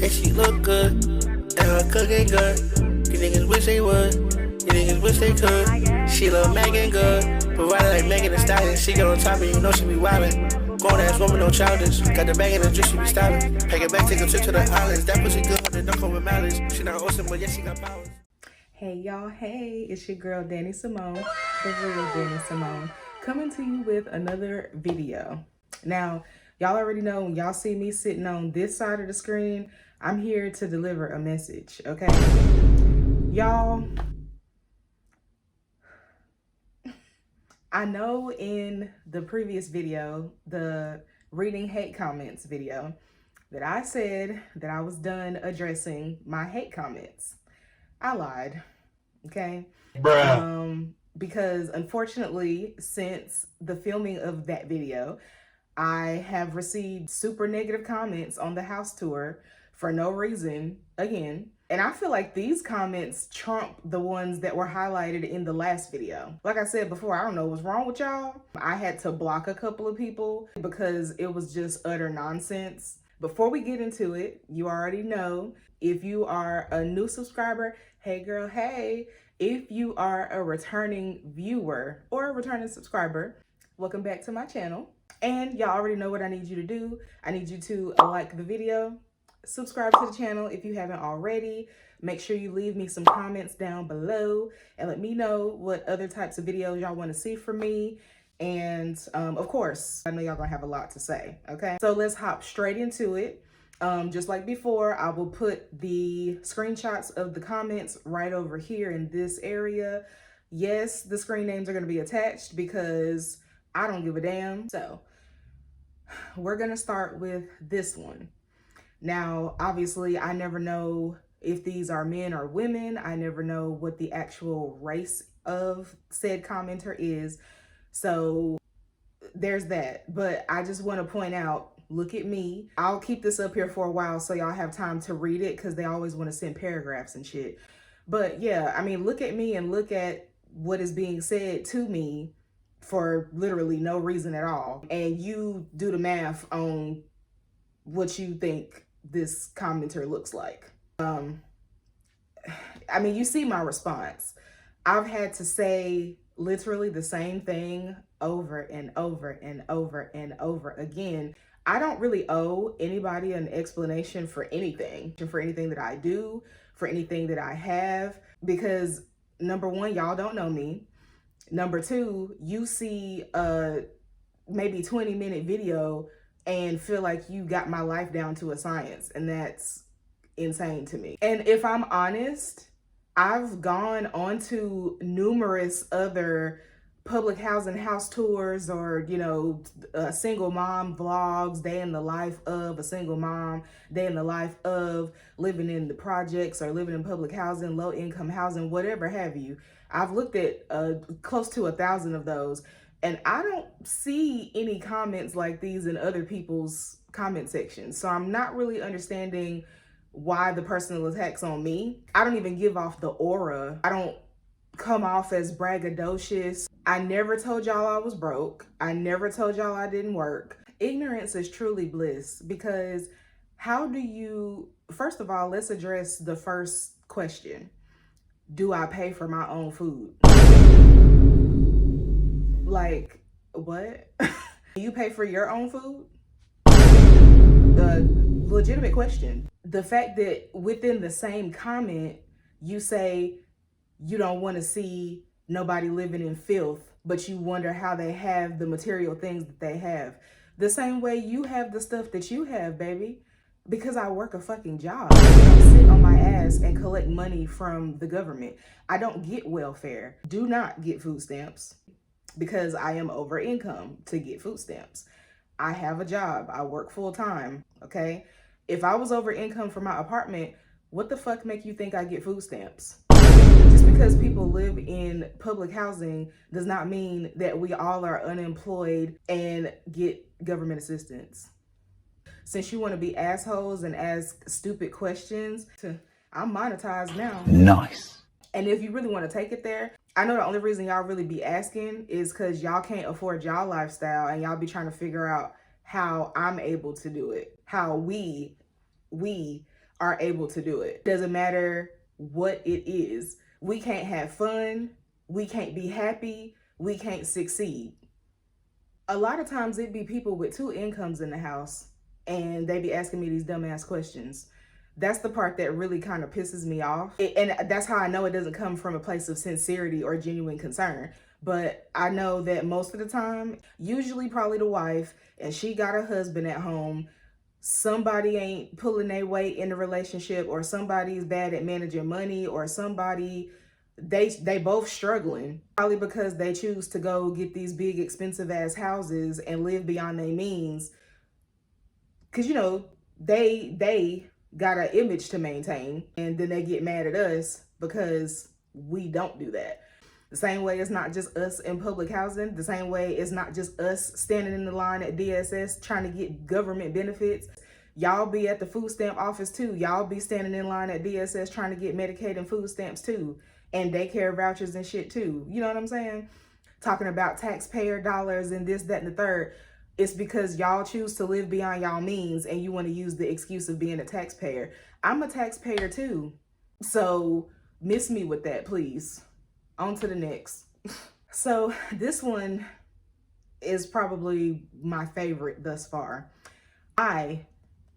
and she look good, and her cooking good. You niggas wish they would, you niggas wish they could. She love Megan good, provided like Megan Thee Stallion. She get on top and you know she be wildin'. Grown ass woman, no childish. Got the bag in the drip, she be styling. Pack it back, take a trip to the islands. That pussy good, but it don't come with mileage. She not awesome, but yeah, she got powers. Hey y'all, hey, it's your girl Danny Simone, the real Danny Simone, coming to you with another video. Now, y'all already know when y'all see me sitting on this side of the screen, I'm here to deliver a message, okay? Y'all, I know in the previous video, the reading hate comments video, that I said that I was done addressing my hate comments. I lied, okay? Bruh. Because unfortunately, since the filming of that video, I have received super negative comments on the house tour for no reason, again. And I feel like these comments trump the ones that were highlighted in the last video. Like I said before, I don't know what's wrong with y'all. I had to block a couple of people because it was just utter nonsense. Before we get into it, you already know, if you are a new subscriber, hey girl, hey. If you are a returning viewer or a returning subscriber, welcome back to my channel. And y'all already know what I need you to do. I need you to like the video, subscribe to the channel if you haven't already. Make sure you leave me some comments down below and let me know what other types of videos y'all want to see from me. And of course, I know y'all gonna have a lot to say, okay? So let's hop straight into it. Just like before, I will put the screenshots of the comments right over here in this area. Yes, the screen names are gonna be attached because I don't give a damn. So we're gonna start with this one. Now, obviously, I never know if these are men or women. I never know what the actual race of said commenter is. So there's that. But I just want to point out, look at me. I'll keep this up here for a while so y'all have time to read it because they always want to send paragraphs and shit. But yeah, I mean, look at me and look at what is being said to me for literally no reason at all. And you do the math on what you think this commenter looks like. I mean, you see my response. I've had to say literally the same thing over and over and over and over again. I don't really owe anybody an explanation for anything that I do, for anything that I have, because number one, y'all don't know me. Number two, you see a maybe 20-minute video and feel like you got my life down to a science, and that's insane to me. And if I'm honest, I've gone on to numerous other public housing house tours or, you know, single mom vlogs, day in the life of a single mom, day in the life of living in the projects or living in public housing, low income housing, whatever have you. I've looked at close to 1,000 of those, and I don't see any comments like these in other people's comment sections. So I'm not really understanding why the personal attacks on me. I don't even give off the aura. I don't come off as braggadocious. I never told y'all I was broke. I never told y'all I didn't work. Ignorance is truly bliss, because how do you, first of all, let's address the first question. Do I pay for my own food? Like, what? Do you pay for your own food? Legitimate question. The fact that within the same comment, you say you don't want to see nobody living in filth, but you wonder how they have the material things that they have. The same way you have the stuff that you have, baby, because I work a fucking job. I don't sit on my ass and collect money from the government. I don't get welfare. Do not get food stamps because I am over income to get food stamps. I have a job. I work full time, okay? If I was over income for my apartment, what the fuck make you think I get food stamps? Just because people live in public housing does not mean that we all are unemployed and get government assistance. Since you want to be assholes and ask stupid questions, I'm monetized now. Nice. And if you really want to take it there, I know the only reason y'all really be asking is because y'all can't afford y'all lifestyle and y'all be trying to figure out how I'm able to do it. How we are able to do it. Doesn't matter what it is. We can't have fun. We can't be happy. We can't succeed. A lot of times it be people with two incomes in the house and they be asking me these dumbass questions. That's the part that really kind of pisses me off. And that's how I know it doesn't come from a place of sincerity or genuine concern. But I know that most of the time, usually probably the wife, and she got a husband at home, somebody ain't pulling their weight in the relationship, or somebody's bad at managing money, or somebody, they both struggling, probably because they choose to go get these big expensive ass houses and live beyond their means, because you know they got an image to maintain, and then they get mad at us because we don't do that. The same way it's not just us in public housing. The same way it's not just us standing in the line at DSS trying to get government benefits. Y'all be at the food stamp office too. Y'all be standing in line at DSS trying to get Medicaid and food stamps too. And daycare vouchers and shit too. You know what I'm saying? Talking about taxpayer dollars and this, that, and the third. It's because y'all choose to live beyond y'all means and you want to use the excuse of being a taxpayer. I'm a taxpayer too. So miss me with that, please. On to the next. So this one is probably my favorite thus far. I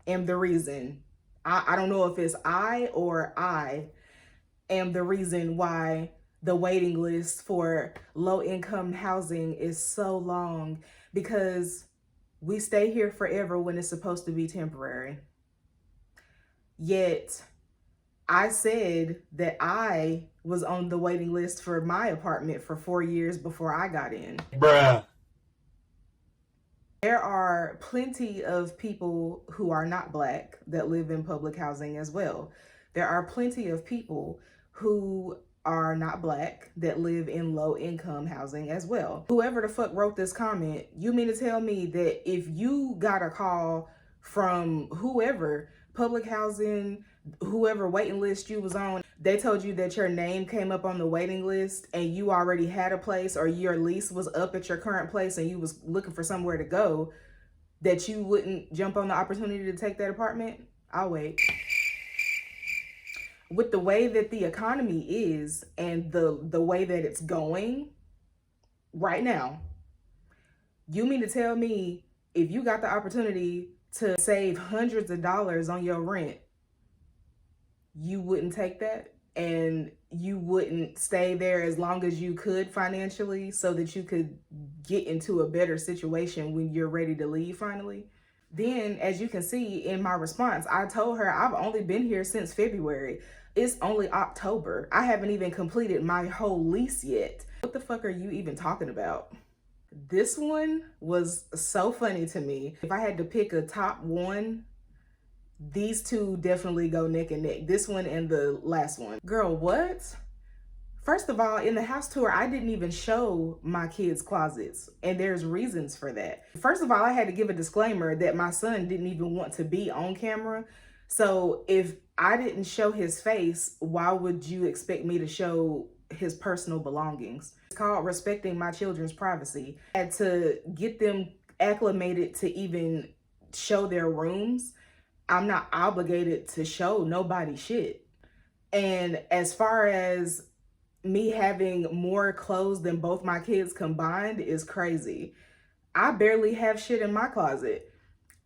am the reason. I don't know if it's I am the reason why the waiting list for low-income housing is so long, because we stay here forever when it's supposed to be temporary. Yet I said that I was on the waiting list for my apartment for 4 years before I got in. Bruh. There are plenty of people who are not Black that live in public housing as well. There are plenty of people who are not Black that live in low income housing as well. Whoever the fuck wrote this comment, you mean to tell me that if you got a call from whoever, public housing, whoever waiting list you was on, they told you that your name came up on the waiting list and you already had a place, or your lease was up at your current place and you was looking for somewhere to go, that you wouldn't jump on the opportunity to take that apartment? I'll wait. With the way that the economy is and the way that it's going right now, you mean to tell me if you got the opportunity to save hundreds of dollars on your rent, you wouldn't take that, and you wouldn't stay there as long as you could financially so that you could get into a better situation when you're ready to leave finally? Then, as you can see in my response, I told her I've only been here since February. It's only October. I haven't even completed my whole lease yet. What the fuck are you even talking about? This one was so funny to me. If I had to pick a top one, these two definitely go neck and neck. This one and the last one. Girl, what? First of all, in the house tour, I didn't even show my kids' closets, and there's reasons for that. First of all, I had to give a disclaimer that my son didn't even want to be on camera. So if I didn't show his face, why would you expect me to show his personal belongings? It's called respecting my children's privacy. I had to get them acclimated to even show their rooms. I'm not obligated to show nobody shit. And as far as me having more clothes than both my kids combined is crazy. I barely have shit in my closet.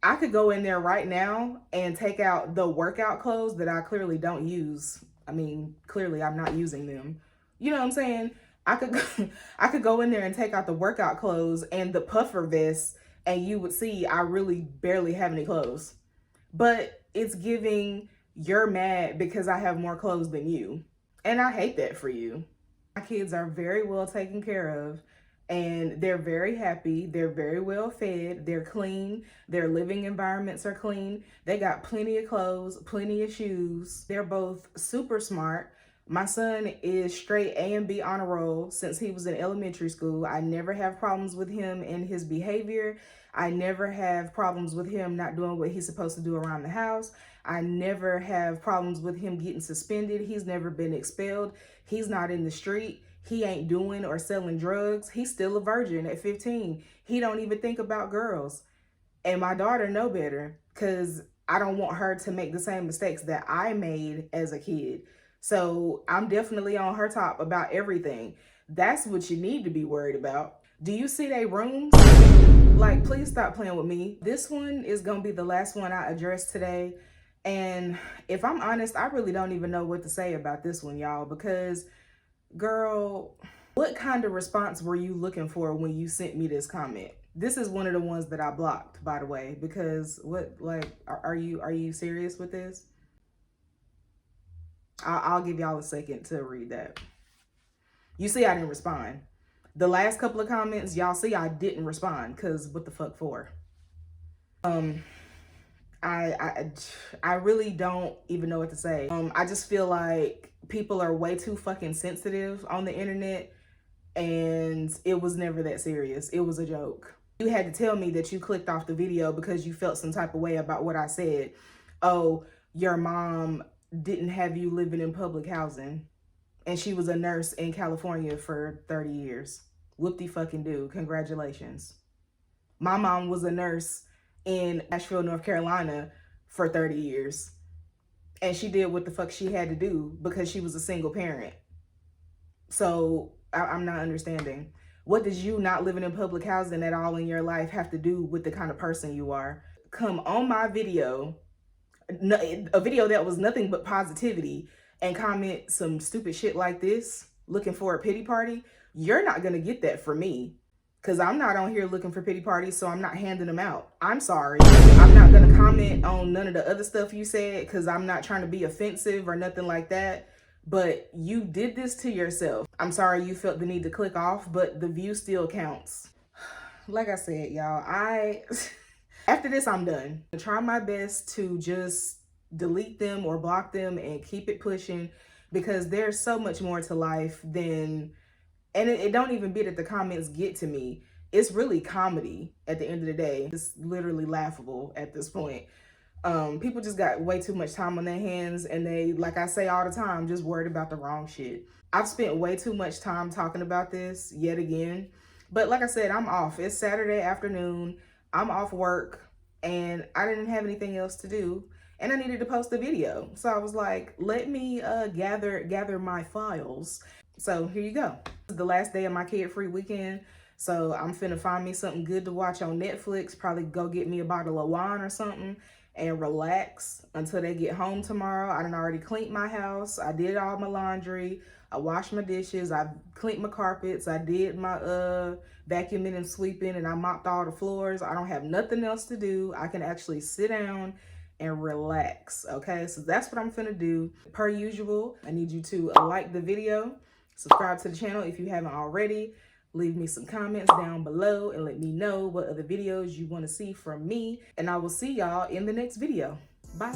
I could go in there right now and take out the workout clothes that I clearly don't use. I mean, clearly I'm not using them. You know what I'm saying? I could go in there and take out the workout clothes and the puffer vest, and you would see I really barely have any clothes. But it's giving, you're mad because I have more clothes than you. And I hate that for you. My kids are very well taken care of, and they're very happy. They're very well fed. They're clean. Their living environments are clean. They got plenty of clothes, plenty of shoes. They're both super smart. My son is straight A and B honor roll since he was in elementary school. I never have problems with him and his behavior. I never have problems with him not doing what he's supposed to do around the house. I never have problems with him getting suspended. He's never been expelled. He's not in the street. He ain't doing or selling drugs. He's still a virgin at 15. He don't even think about girls. And my daughter know better, because I don't want her to make the same mistakes that I made as a kid. So I'm definitely on her top about everything. That's what you need to be worried about. Do you see they rooms? Like, please stop playing with me. This one is gonna be the last one I address today. And if I'm honest, I really don't even know what to say about this one, y'all, because girl, what kind of response were you looking for when you sent me this comment? This is one of the ones that I blocked, by the way, because what, like, are you serious with this? I'll give y'all a second to read that. You see, I didn't respond. The last couple of comments, y'all see I didn't respond, because what the fuck for? I really don't even know what to say. I just feel like people are way too fucking sensitive on the internet, and it was never that serious. It was a joke. You had to tell me that you clicked off the video because you felt some type of way about what I said. Oh, your mom didn't have you living in public housing, and she was a nurse in California for 30 years. Whoop-de-fucking-do. Congratulations. My mom was a nurse in Asheville, North Carolina for 30 years. And she did what the fuck she had to do because she was a single parent. So I'm not understanding. What does you not living in public housing at all in your life have to do with the kind of person you are? Come on my video, a video that was nothing but positivity, and comment some stupid shit like this, looking for a pity party. You're not gonna get that from me, because I'm not on here looking for pity parties, so I'm not handing them out. I'm sorry. I'm not gonna comment on none of the other stuff you said, because I'm not trying to be offensive or nothing like that. But you did this to yourself. I'm sorry you felt the need to click off, but the view still counts. Like I said, y'all, after this, I'm done. I try my best to just delete them or block them and keep it pushing, because there's so much more to life than, and it don't even be that the comments get to me. It's really comedy at the end of the day. It's literally laughable at this point. People just got way too much time on their hands, and they, like I say all the time, just worried about the wrong shit. I've spent way too much time talking about this yet again. But like I said, I'm off. It's Saturday afternoon. I'm off work, and I didn't have anything else to do, and I needed to post a video. So I was like, let me gather my files. So here you go. It's the last day of my kid-free weekend. So I'm finna find me something good to watch on Netflix, probably go get me a bottle of wine or something, and relax until they get home tomorrow. I done already cleaned my house. I did all my laundry. I washed my dishes. I cleaned my carpets. I did my vacuuming and sweeping, and I mopped all the floors. I don't have nothing else to do. I can actually sit down and relax, okay? So that's what I'm finna do. Per usual, I need you to like the video, subscribe to the channel if you haven't already. Leave me some comments down below and let me know what other videos you want to see from me. And I will see y'all in the next video. Bye.